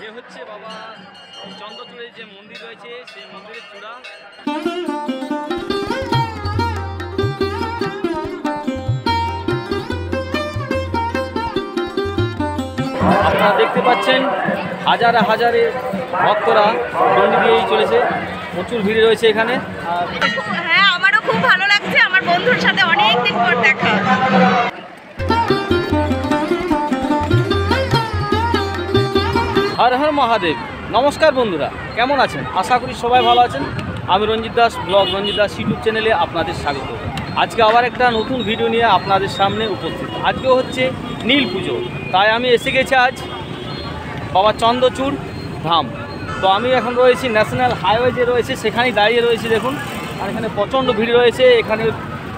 এ হচ্ছে বাবা চন্দ্রচূড়ের যে মন্দির রয়েছে সেই মন্দিরের চূড়া। আপনারা দেখতে পাচ্ছেন হাজারে হাজারে ভক্তরা দণ্ডি দিয়েই চলেছে, প্রচুর ভিড় রয়েছে এখানে। হ্যাঁ, আমারও খুব ভালো লাগছে, আমার বন্ধুর সাথে অনেক দিন পর দেখা। হর হর মহাদেব। নমস্কার বন্ধুরা, কেমন আছেন? আশা করি সবাই ভালো আছেন। আমি রঞ্জিত দাস, ব্লগ রঞ্জিত দাস ইউটিউব চ্যানেলে আপনাদের স্বাগত। আজকে আবার একটা নতুন ভিডিও নিয়ে আপনাদের সামনে উপস্থিত। আজকেও হচ্ছে নীল পুজো, তাই আমি এসে গেছি আজ বাবা চন্দ্রচূড় ধাম। তো আমি এখন রয়েছি ন্যাশনাল হাইওয়ে যে রয়েছে সেখানেই দাঁড়িয়ে রয়েছি। দেখুন, আর এখানে প্রচণ্ড ভিড় রয়েছে। এখানে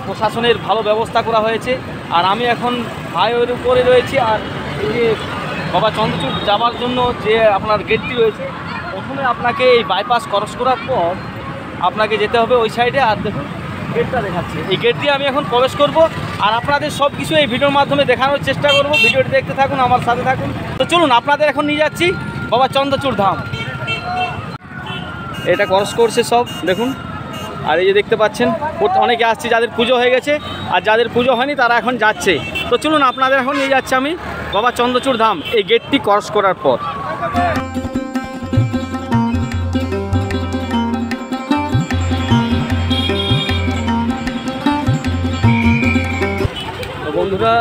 প্রশাসনের ভালো ব্যবস্থা করা হয়েছে। আর আমি এখন হাইওয়ের উপরে রয়েছি। আর এই যে বাবা চন্দ্রচূড় যাওয়ার জন্য যে আপনার গেটটি রয়েছে, প্রথমে আপনাকে এই বাইপাস ক্রস করার পর আপনাকে যেতে হবে ওই সাইডে। আর দেখুন গেটটা দেখাচ্ছে, এই গেট দিয়ে আমি এখন প্রবেশ করব। আর আপনাদের সব কিছু এই ভিডিওর মাধ্যমে দেখানোর চেষ্টা করব। ভিডিওটি দেখতে থাকুন, আমার সাথে থাকুন। তো চলুন, আপনাদের এখন নিয়ে যাচ্ছি বাবা চন্দ্রচূড় ধাম। এটা ক্রস করছে সব, দেখুন। আর এই যে দেখতে পাচ্ছেন অনেকে আসছে যাদের পুজো হয়ে গেছে, আর যাদের পুজো হয়নি তারা এখন যাচ্ছে। তো চলুন, আপনাদের এখন নিয়ে যাচ্ছি আমি বাবা চন্দ্রচূড় ধাম এই গেটটি ক্রস করার পর। তো বন্ধুরা,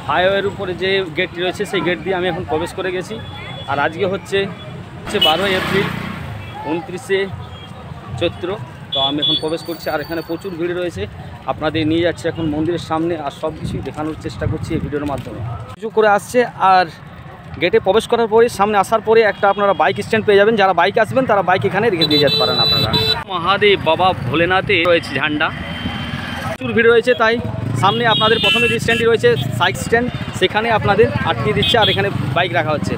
হাইওয়ের উপরে যে গেটটি রয়েছে সেই গেট দিয়ে আমি এখন প্রবেশ করে গেছি। আর আজকে হচ্ছে 12 এপ্রিল 29শে চৈত্র। তো আমি এখন প্রবেশ করছি। আর এখানে প্রচুর ভিড় রয়েছে। আপনাদের নিয়ে যাচ্ছে এখন মন্দিরের সামনে, আর সব কিছুই দেখানোর চেষ্টা করছি এই ভিডিওর মাধ্যমে। কিছু করে আসছে, আর গেটে প্রবেশ করার পরে সামনে আসার পরে একটা আপনারা বাইক স্ট্যান্ড পেয়ে যাবেন। যারা বাইক আসবেন তারা বাইক এখানে রেখে দিয়ে যেতে পারেন আপনারা। মহাদেব বাবা ভোলেনাথে রয়েছে ঝান্ডা, প্রচুর ভিড় রয়েছে। তাই সামনে আপনাদের প্রথমে যে স্ট্যান্ডটি রয়েছে সাইকেল স্ট্যান্ড, সেখানে আপনাদের আটকে দিচ্ছে। আর এখানে বাইক রাখা হচ্ছে।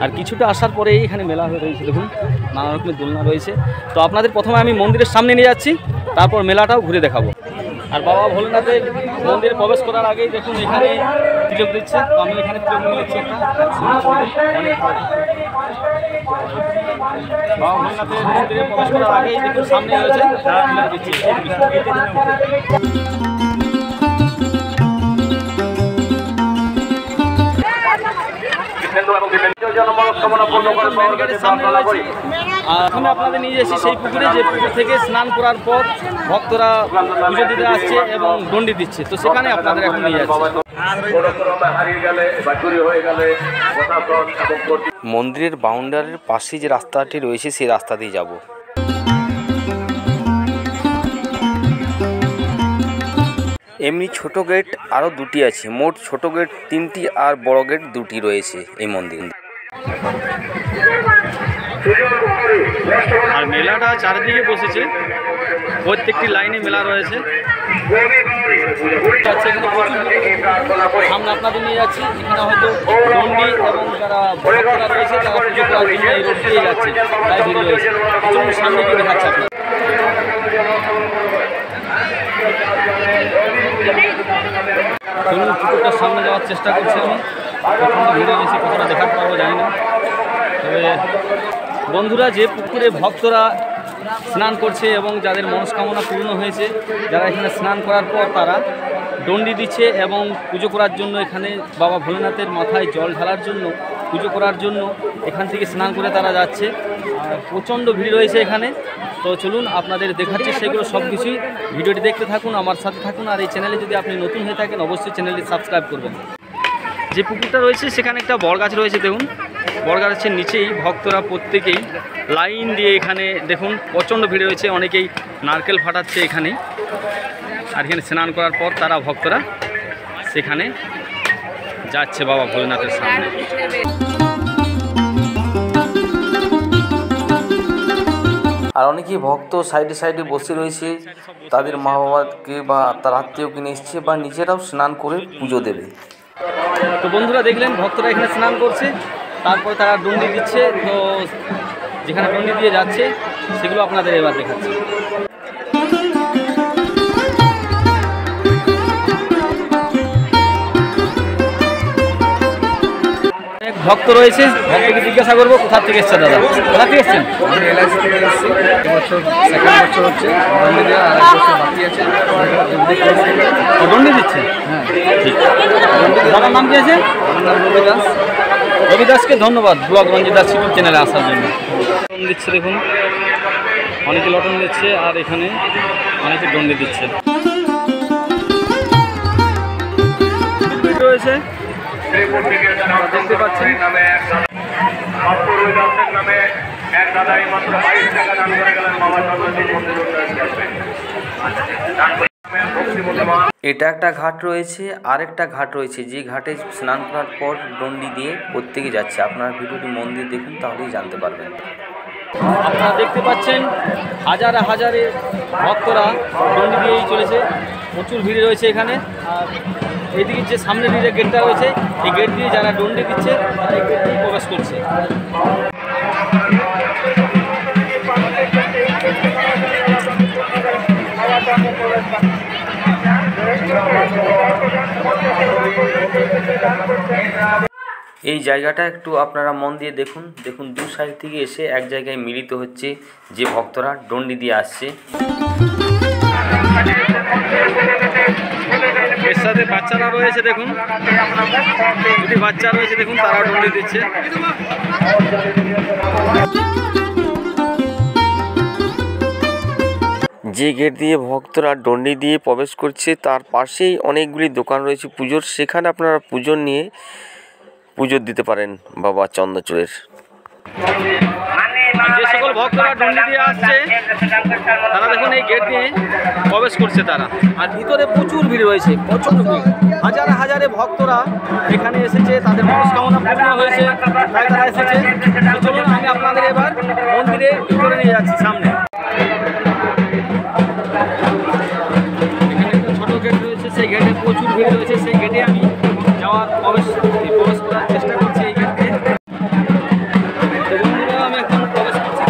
আর কিছুটা আসার পরে এখানে মেলা হয়ে রয়েছে, দেখুন নানা রকমের দোলনা রয়েছে। তো আপনাদের প্রথমে আমি মন্দিরের সামনে নিয়ে যাচ্ছি, তারপর মেলাটাও ঘুরে দেখাবো। আর বাবা ভোলেনাথের মন্দিরে প্রবেশ করার আগেই দেখুন এখানে তিলক দিচ্ছে। তো আমি এখানে তিলক নিয়েছি একটা। বাবা ভোলেনাথের মন্দিরে প্রবেশ করার আগেই দেখুন সামনে রয়েছে যারা তিলক দিচ্ছে। আমি আপনাদের নিয়ে যাচ্ছি সেই পুকুরে, যে পুকুর থেকে স্নান করার পর ভক্তরা পুজো দিতে আসছে এবং দণ্ডি দিচ্ছে। তো সেখানে আপনাদের এখন নিয়ে যাচ্ছে। মন্দিরের বাউন্ডারির পাশে যে রাস্তাটি রয়েছে সেই রাস্তা দিয়ে যাব। এমনি ছোট গেট আরও দুটি আছে, মোট ছোট গেট 3টি আর বড় গেট 2টি রয়েছে এই মন্দির। আর মেলাটা চারিদিকে বসেছে, প্রত্যেকটি লাইনে মেলা রয়েছে। সামনে আপনাদের নিয়ে যাচ্ছি, এখানে হয়তো দণ্ডি এবং যারা ভক্তরা রয়েছে তারা পুজো করার জন্য এই রোড দিয়ে যাচ্ছে, তাই ভিড় রয়েছে। সামনে গিয়ে দেখাচ্ছে আপনার। চলুন, পুকুরটার সামনে যাওয়ার চেষ্টা করছি আমি। কখনো ভিড়ে গেছি, কতটা দেখাতে পারবো জানি না। তবে বন্ধুরা, যে পুকুরে ভক্তরা স্নান করছে এবং যাদের মনস্কামনা পূর্ণ হয়েছে, যারা এখানে স্নান করার পর তারা দণ্ডি দিচ্ছে এবং পুজো করার জন্য এখানে বাবা ভোলেনাথের মাথায় জল ঢালার জন্য, পুজো করার জন্য এখান থেকে স্নান করে তারা যাচ্ছে। আর প্রচণ্ড ভিড় রয়েছে এখানে। তো চলুন, আপনাদের দেখাচ্ছি সেগুলো সব কিছুই। ভিডিওটি দেখতে থাকুন, আমার সাথে থাকুন। আর এই চ্যানেলে যদি আপনি নতুন হয়ে থাকেন অবশ্যই চ্যানেলটি সাবস্ক্রাইব করবেন। যে পুকুরটা রয়েছে সেখানে একটা বড়গাছ রয়েছে, দেখুন বড়গাছের নিচেই ভক্তরা প্রত্যেকেই লাইন দিয়ে এখানে দেখুন প্রচণ্ড ভিড় রয়েছে। অনেকেই নারকেল ফাটাচ্ছে এখানে। আর এখানে স্নান করার পর তারা ভক্তরা সেখানে যাচ্ছে বাবা ভোলেনাথের সামনে। আর অনেকেই ভক্ত সাইডে সাইডে বসে রয়েছে, তাদের মা বাবাকে বা তার আত্মীয়কে নিয়ে এসছে বা নিজেরাও স্নান করে পুজো দেবে। তো বন্ধুরা, দেখলেন ভক্তরা এখানে স্নান করছে, তারপর তারা দণ্ডি দিচ্ছে। তো যেখানে দণ্ডি দিয়ে যাচ্ছে সেগুলো আপনাদের এবার দেখাচ্ছি। ভক্ত রয়েছে, ভক্তকে জিজ্ঞাসা করবো কোথা থেকে এসছে দাদা, কোথা থেকে এসছেন? আমি এলআইসি থেকে এসেছি, এবছর সেকেন্ড বছর হচ্ছে দণ্ডি দেওয়া, আর এক বছর বাকি আছে। দণ্ডি দিচ্ছে, হ্যাঁ, ঠিক। দাদার নাম কি আছে? আমার নাম রবি দাস। রবি দাসকে ধন্যবাদ ব্লগ রঞ্জিত দাস ইউটিউব চ্যানেলে আসার জন্য। লটন দিচ্ছে দেখুন, অনেকে লটন দিচ্ছে আর এখানে অনেকে দণ্ডি দিচ্ছে রয়েছে, দেখতে পাচ্ছেন। এটা একটা ঘাট রয়েছে, আরেকটা ঘাট রয়েছে যে ঘাটে স্নান করার পর দণ্ডি দিয়ে প্রত্যেকে যাচ্ছে। আপনারা ভিডিওটি মন দিয়ে দেখুন, তাহলেই জানতে পারবেন। আপনারা দেখতে পাচ্ছেন হাজারে হাজারে ভক্তরা দণ্ডি দিয়েই চলেছে, প্রচুর ভিড় রয়েছে এখানে। আর এইদিকে যে সামনের দিকে গেটটা রয়েছে, এই গেট দিয়ে যারা দণ্ডি দিচ্ছে তারা এই গেট দিয়ে প্রবেশ করছে। এই জায়গাটা একটু আপনারা মন দিয়ে দেখুন, দেখুন দু সাইড থেকে এসে এক জায়গায় মিলিত হচ্ছে যে ভক্তরা দণ্ডি দিয়ে আসছে। এর সাথে বাচ্চারা রয়েছে দেখুন, দুটি বাচ্চা রয়েছে দেখুন, তারাও দণ্ডি দিচ্ছে। যে গেট দিয়ে ভক্তরা দণ্ডি দিয়ে প্রবেশ করছে তার পাশেই অনেকগুলি দোকান রয়েছে পুজোর, সেখানে আপনারা পুজো নিয়ে পুজো দিতে পারেন বাবা চন্দ্রচূড়ের। যে সকল ভক্তরা দণ্ডি দিয়ে আসছে তারা দেখুন এই গেট দিয়ে প্রবেশ করছে তারা, আর ভিতরে প্রচুর ভিড় রয়েছে, প্রচুর ভিড়। হাজারে হাজারে ভক্তরা এখানে এসেছে, তাদের মনস্কামনা পূর্ণ হয়েছে, তাই তারা এসেছে। তো চলুন আমি আপনাদের এবার মন্দিরে ভিতরে নিয়ে যাচ্ছি সামনে। এখানে একটা ছোটো গেট রয়েছে, সেই গেটে প্রচুর ভিড় রয়েছে, সেই গেটে আমি যাওয়ার প্রবেশ করার চেষ্টা করছি এই গেট দিয়ে। আমি এখন প্রবেশ করছি।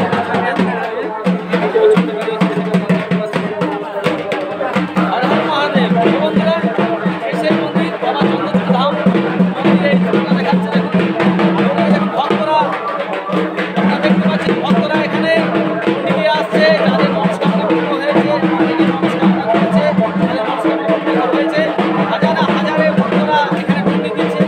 হর হর মহাদেব বন্ধুরা, এসের মন্দির বাবা চন্দ্রচূড় ধাম মন্দিরে দেখাচ্ছে দেখুন ভক্তরা, আপনারা দেখতে পাচ্ছেন ভক্তরা এখানে দণ্ডি আসছে, যাদের মনস্কামনা পূর্ণ হয়েছে, অনেকে মনস্কামনা করেছে, তাদের মনস্কামনা পূর্ণ হয়েছে। হাজারে হাজারে ভক্তরা এখানে দণ্ডি দিচ্ছে।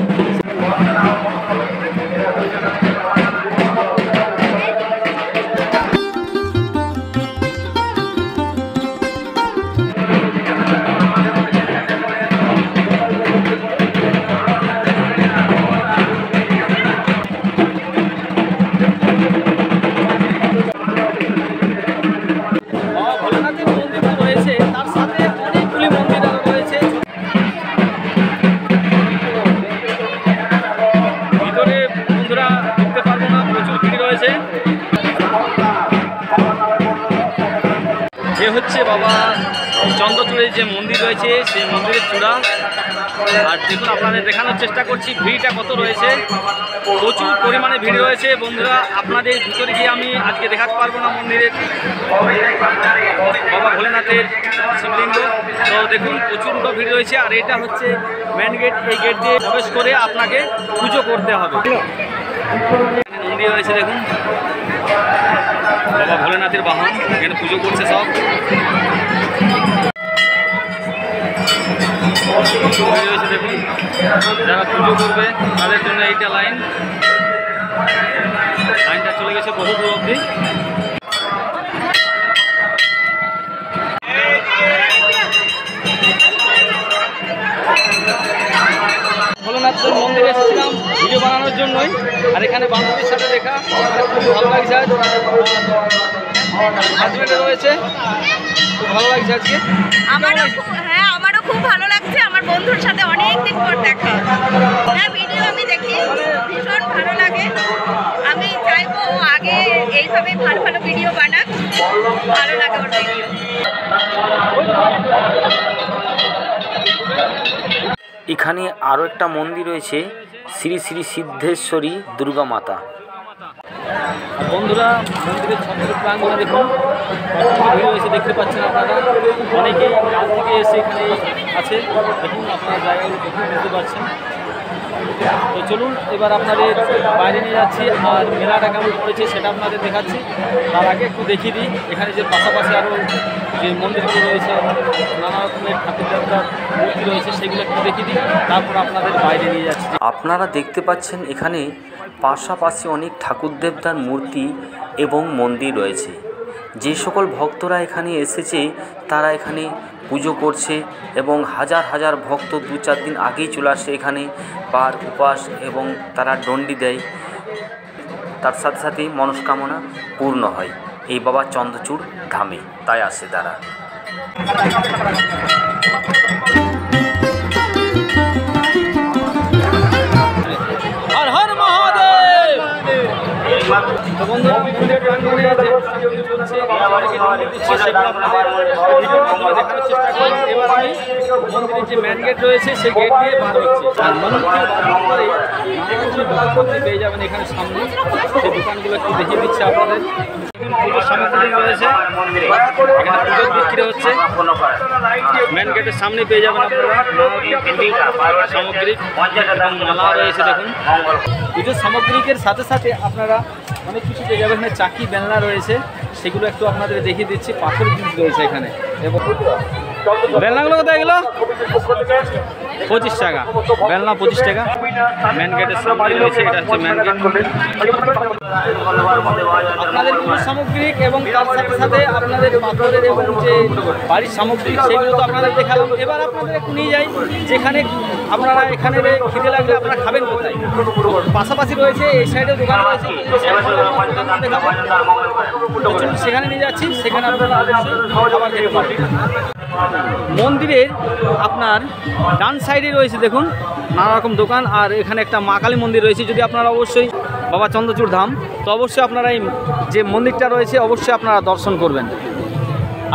ভোলেনাথের মন্দির তো রয়েছে, তার সাথে অনেকগুলি মন্দির আরো রয়েছে। ভিতরে বন্ধুরা ঢুকতে পারবো না, প্রচুর ভিড় রয়েছে। যে হচ্ছে বাবা চন্দ্রচূড়ের যে মন্দির রয়েছে সেই মন্দিরের চূড়া। আর দেখুন আপনাদের দেখানোর চেষ্টা করছি ভিড়টা কত রয়েছে, প্রচুর পরিমাণে ভিড় রয়েছে বন্ধুরা। আপনাদের ভিতরে গিয়ে আমি আজকে দেখাতে পারবো না মন্দিরের বাবা ভোলেনাথের শিবলিঙ্গ। তো দেখুন প্রচুর ভিড় রয়েছে, আর এটা হচ্ছে মেন গেট। এই গেট দিয়ে প্রবেশ করে আপনাকে পুজো করতে হবে। মন্দির রয়েছে দেখুন, বাবা ভোলেনাথের বাহন, এখানে পুজো করছে সব। রয়েছে দেখুন, যারা পুজো করবে তাদের জন্য এইটা লাইনটা চলে গেছে বহু দূর অবধি। ভোলেনাথের মন্দিরে এসেছিলাম ভিডিও বানানোর জন্যই, আর এখানে বান্ধবীর সাথে দেখা খুব ভালো লাগছে। হাজবেন্ডে রয়েছে, খুব ভালো লাগছে আজকে। আমারও খুব ভালো লাগছে, আমার বন্ধুর সাথে অনেক দিন পর দেখা। হ্যাঁ, ভিডিও আমি দেখি, ভীষণ ভালো লাগে। আমি চাইবো ও আগে এইভাবে ভালো ভালো ভিডিও বানাক, ভালো লাগে ওর ভিডিও। এখানে আরও একটা মন্দির রয়েছে, শ্রী শ্রী সিদ্ধেশ্বরী দুর্গা মাতা। বন্ধুরা মন্দিরের ছত্র প্রাঙ্গণে দেখুন ভিড় হয়েছে, দেখতে পাচ্ছেন আপনারা। অনেকেই কাল থেকে এসে এখানে আছে, দেখুন আপনারা জায়গাগুলো দেখুন, বুঝতে পারছেন। তো চলুন এবার আপনাদের বাইরে নিয়ে যাচ্ছি, আর মেলাটা কেমন পড়েছে সেটা আপনাদের দেখাচ্ছি। তার আগে একটু দেখিয়ে দিই এখানে যে পাশাপাশি আরও যে মন্দিরগুলো রয়েছে, নানা রকমের ঠাকুর দেবতার মূর্তি রয়েছে, সেগুলো একটু দেখিয়ে দিই, তারপর আপনাদের বাইরে নিয়ে যাচ্ছি। আপনারা দেখতে পাচ্ছেন এখানে পাশাপাশি অনেক ঠাকুর দেবতার মূর্তি এবং মন্দির রয়েছে। যে সকল ভক্তরা এখানে এসেছে তারা এখানে পুজো করছে এবং হাজার হাজার ভক্ত 2-4 দিন আগেই চলে আসে এখানে পার উপাস এবং তারা ডন্ডি দেয়। তার সাথে সাথে মনস্কামনা পূর্ণ হয় এই বাবা চন্দ্রচূড় ধামে, তাই আসে তারা। হর হর মহাদেব। তো বন্ধুরা মন্দির প্রাঙ্গণে যে পুজোগুলি চলছে, অনেকে ডন্ডি দিচ্ছে, সেগুলো আপনাদের ভিডিওর মাধ্যমে দেখানোর চেষ্টা করি। এবার আমি মন্দিরের যে মেন গেট রয়েছে সেই গেট দিয়ে বার হচ্ছে, আর মন্দির দিয়ে বার হওয়ার পরে দোকানপত্র পেয়ে যাবেন এখানে সামনে। সেই দোকানগুলো একটু দেখিয়ে দিচ্ছে আপনাদের। পুজোর সামগ্রী রয়েছে, এখানে পুজোর বিক্রি হচ্ছে। মেন গেটের সামনে পেয়ে যাবেন আপনারা সামগ্রিক এবং মালা রয়েছে। দেখুন পুজোর সামগ্রিকের সাথে সাথে আপনারা অনেক কিছু পেয়ে যাবেন। এখানে চাকি বেলনা রয়েছে, সেগুলো একটু আপনাদের দেখিয়ে দিচ্ছি। পাথর জিনিস রয়েছে এখানে। এবং বেলনাগুলো কোথায় গেলো? 25 টাকা বেলনা, 25 টাকা। মেন গেটের সামনে রয়েছে, এটা হচ্ছে মেন গেট। আপনাদের পুজোর সামগ্রিক এবং তার সাথে সাথে আপনাদের পাথরের এবং যে বাড়ির সামগ্রিক, সেগুলো তো আপনাদের দেখালাম। এবার আপনাদের একটু নিয়ে যাই যেখানে আপনারা এখানে খিদে লাগলে আপনারা খাবেন কোথায়। পাশাপাশি রয়েছে এই সাইডে দোকান রয়েছে, সেখানে নিয়ে যাচ্ছি, সেখানে আপনারা খাবার খেতে পারবেন। মন্দিরের আপনার ডান সাইডে রয়েছে দেখুন নানা রকম দোকান, আর এখানে একটা মা কালী মন্দির রয়েছে। যদি আপনারা অবশ্যই বাবা চন্দ্রচূড় ধাম, তো অবশ্যই আপনারা এই যে মন্দিরটা রয়েছে অবশ্যই আপনারা দর্শন করবেন।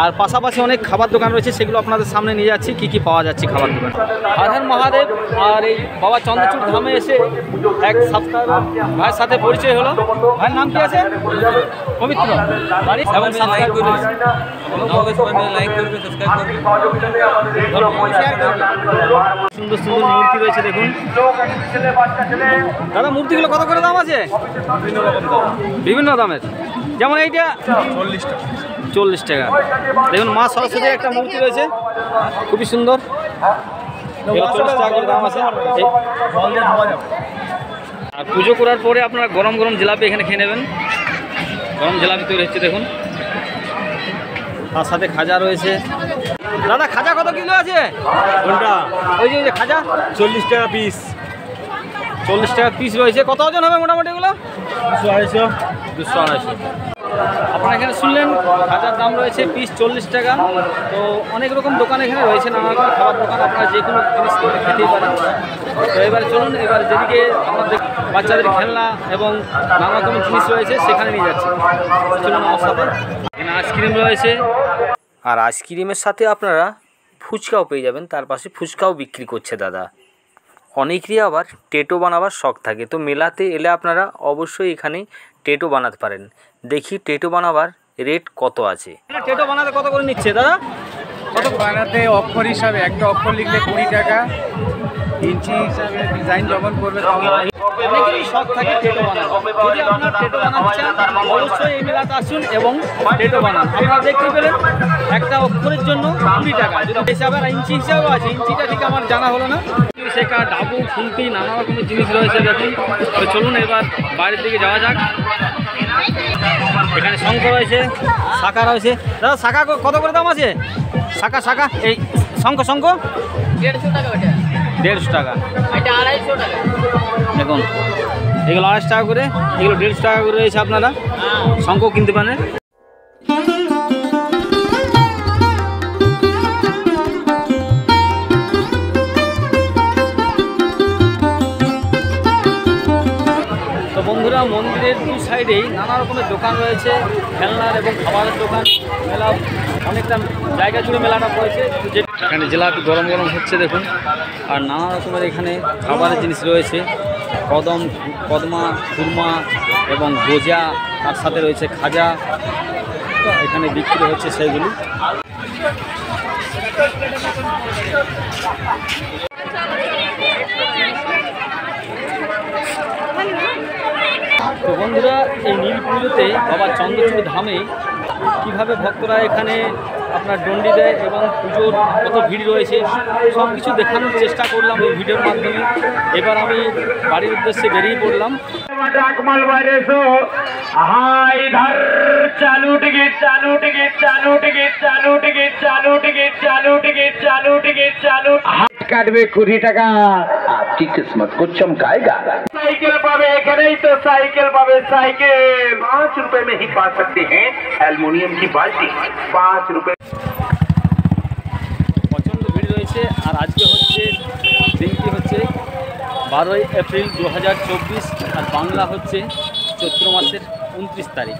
আর পাশাপাশি অনেক খাবার দোকান রয়েছে, সেগুলো আপনাদের সামনে নিয়ে যাচ্ছি কী কী পাওয়া যাচ্ছে খাবার দোকান। হর হর মহাদেব। আর এই বাবা চন্দ্রচূড় ধামে এসে এক সাবস্ক্রাইবার ভাইয়ের সাথে পরিচয় হলো। ভাইয়ের নাম কি আছে? পবিত্র। বাড়ি এবং সাবস্ক্রাইব করবেন, লাইক করবেন, সাবস্ক্রাইব করবেন, শেয়ার করবেন। সুন্দর সুন্দর মূর্তি রয়েছে দেখুন। দাদা মূর্তিগুলো কত করে দাম আছে? বিভিন্ন দামের। যেমন এইটা 40 টাকা। দেখুন মা সরস্বতীর একটা মূর্তি রয়েছে, খুবই সুন্দর। 40 টাকা করে দাম আছে। আর পুজো করার পরে আপনারা গরম গরম জিলাপি এখানে খেয়ে নেবেন। গরম জিলাপি তৈরি হচ্ছে দেখুন, তার সাথে খাজা রয়েছে। দাদা খাজা কত কিলো আছে? কোনটা? ওই যে খাজা 40 টাকা পিস। 40 টাকা পিস রয়েছে। কত ওজন হবে মোটামুটি এগুলো? 200-250। আপনারা এখানে শুনলেন খাজার দাম রয়েছে পিস 40 টাকা। তো অনেক রকম দোকান এখানে রয়েছে, নানা রকম খাবার দোকান, আপনারা যে কোনো জিনিস খেতেই পারেন। তো এবার চলুন, এবার যেদিকে আমাদের বাচ্চাদের খেলনা এবং নানা রকমের জিনিস রয়েছে সেখানে নিয়ে যাচ্ছি। চলুন আমার সাথে। এখানে আইসক্রিম রয়েছে, আর আইসক্রিমের সাথে আপনারা ফুচকাও পেয়ে যাবেন। তার পাশে ফুচকাও বিক্রি করছে দাদা। অনেকেরই আবার টেটো বানাবার শখ থাকে, তো মেলাতে এলে আপনারা অবশ্যই এখানে টেটো বানাতে পারেন। দেখি টেটো বানাবার রেট কত আছে। টেটো বানাতে কত করে নিচ্ছে দাদা? কত বানাতে অক্ষর হিসাবে, একটা অক্ষর লিখলে 20 টাকা, ইঞ্চি হিসাবে ডিজাইন যখন করবে তখন। অনেকেরই শখ থাকে টেটো বানানো। যদি আপনার টেটো বানাতে চান অবশ্যই এই মেলাতে আসুন এবং টেটো বানান। আপনারা দেখতে পেলেন একটা অক্ষরের জন্য 20 টাকা। যদি হিসাবে আর ইঞ্চি হিসাবেও আছে, ইঞ্চিটা ঠিক আমার জানা হলো না। শেখা, ডাবু, খুন্তি, নানা রকমের জিনিস রয়েছে দেখুন। তো চলুন এবার বাইরের দিকে যাওয়া যাক। এখানে শঙ্খ রয়েছে, শাঁখা রয়েছে। দাদা শাঁখা কত করে দাম আছে? শাঁখা এই শঙ্খ 150 টাকা। 150 টাকা। এটা 250 টাকা। দেখুন এগুলো 250 টাকা করে, এগুলো 150 টাকা করে রয়েছে। আপনারা শঙ্খ কিনতে পারেন। তো বন্ধুরা মন্দিরের দু সাইডেই নানা রকমের দোকান রয়েছে, খেলনার এবং খাবারের দোকান। মেলা অনেকটা জায়গা জুড়ে মেলাটা পড়েছে। এখানে জিলাপি গরম গরম হচ্ছে দেখুন, আর নানা রকমের এখানে খাবারের জিনিস রয়েছে। কদমা, খুরমা এবং গোজা, তার সাথে রয়েছে খাজা। এখানে বিক্রি হচ্ছে সেইগুলি। তো বন্ধুরা, এই নীল পুজোতে বাবা চন্দ্রচূড় ধামে কীভাবে ভক্তরা এখানে আপনার ডন্ডি দেয় এবং পুজোর কত ভিড় রয়েছে সব কিছু দেখানোর চেষ্টা করলাম এই ভিডিওর মাধ্যমে। এবার আমি বাড়ির উদ্দেশ্যে বেরিয়ে পড়লাম। चालू टिकट चालू टिकट चालू टिकट चालू टिकट चालू टिकट चालू टिकट चालू टिकट चालू हाथ काटবে 20 টাকা आपकी किस्मत को चमकाएगा। साइकिल पावे नहीं तो साइकिल पावे साइकिल 5 रुपए में ही पा सकते हैं एल्युमिनियम की बाल्टी 5 रुपए। প্রচণ্ড ভিড় রয়েছে। আর আজকে হচ্ছে দিনটি হচ্ছে 12ই এপ্রিল 2024 আর বাংলা হচ্ছে চৈত্র মাসের 29 তারিখ।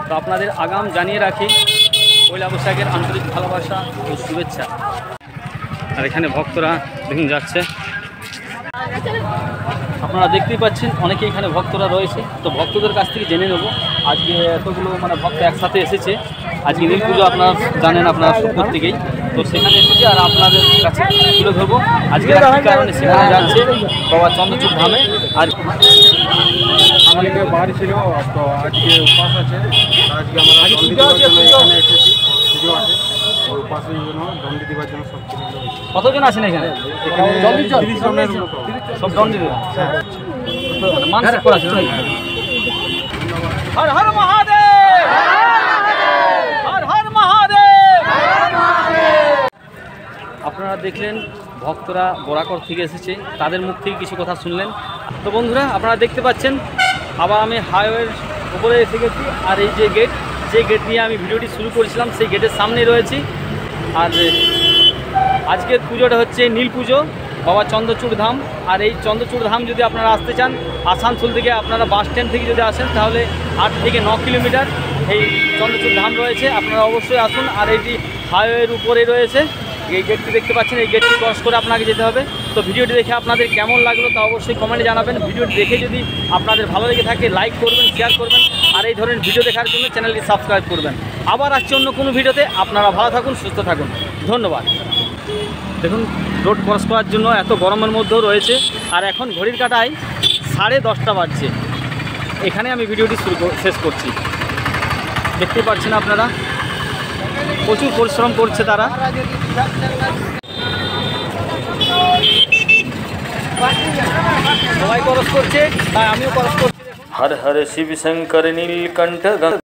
তো আপনাদের আগাম জানিয়ে রাখি পয়লা বৈশাখের আন্তরিক ভালোবাসা ও শুভেচ্ছা। আর এখানে ভক্তরা দেখুন যাচ্ছে, আপনারা দেখতেই পাচ্ছেন অনেকে এখানে ভক্তরা রয়েছে। তো ভক্তদের কাছ থেকে জেনে নেব আজকে এতগুলো ভক্ত একসাথে এসেছে। আজকে নীল পুজো আপনারা জানেন, আপনারা প্রত্যেকেই তো সেখানে এসেছে। আর আপনাদের কাছে তুলে ধরবো আজকে কী কারণে সেখানে যাচ্ছে বাবা চন্দ্রচূড় ধামে। আর আমাদের বাড়ি ছিল, তো আজকে উপাস আছে। আজকে আমরা দণ্ডি দেওয়ার জন্য এখানে এসেছি, পুজো আছে, উপাসের জন্য দণ্ডি দেওয়ার জন্য সব কিছু কতজন আছেন এখানে? এখানে 30 জনের মতো সব দণ্ডি দেওয়া মানসিক করা ছিল। হর হর মহাদেব, হর হর মহাদেব। আপনারা দেখলেন ভক্তরা বরাকর থেকে এসেছে, তাদের মুখ থেকে কিছু কথা শুনলেন। তো বন্ধুরা, আপনারা দেখতে পাচ্ছেন আবার আমি হাইওয়ের উপরে এসে গেছি। আর এই যে গেট নিয়ে আমি ভিডিওটি শুরু করেছিলাম সেই গেটের সামনেই রয়েছি। আর আজকের পুজোটা হচ্ছে নীল পুজো বাবা চন্দ্রচূড় ধাম। আর এই চন্দ্রচূড় ধাম যদি আপনারা আসতে চান আসানসোল থেকে, আপনারা বাস স্ট্যান্ড থেকে যদি আসেন তাহলে 8 থেকে 9 কিলোমিটার এই চন্দ্রচূড় ধাম রয়েছে। আপনারা অবশ্যই আসুন। আর এইটি হাইওয়ের উপরে রয়েছে, এই গেটটি দেখতে পাচ্ছেন, এই গেটটি ক্রস করে আপনাকে যেতে হবে। তো ভিডিওটি দেখে আপনাদের কেমন লাগলো তা অবশ্যই কমেন্টে জানাবেন। ভিডিওটি দেখে যদি আপনাদের ভালো লেগে থাকে লাইক করবেন, শেয়ার করবেন। আর এই ধরনের ভিডিও দেখার জন্য চ্যানেলটি সাবস্ক্রাইব করবেন। আবার আসছে অন্য কোনো ভিডিওতে। আপনারা ভালো থাকুন, সুস্থ থাকুন, ধন্যবাদ। দেখুন রোড ক্রস করার জন্য এত গরমের মধ্যেও রয়েছে। আর এখন ঘড়ির কাঁটায় 10:30 বাজছে। এখানে আমি ভিডিওটি শেষ করছি। দেখতে পাচ্ছেন আপনারা প্রচুর পরিশ্রম করছে তারা। সবাই ক্রস করছে, তাই আমিও ক্রস করছি। हर हर शिव शंकर नीलकंठ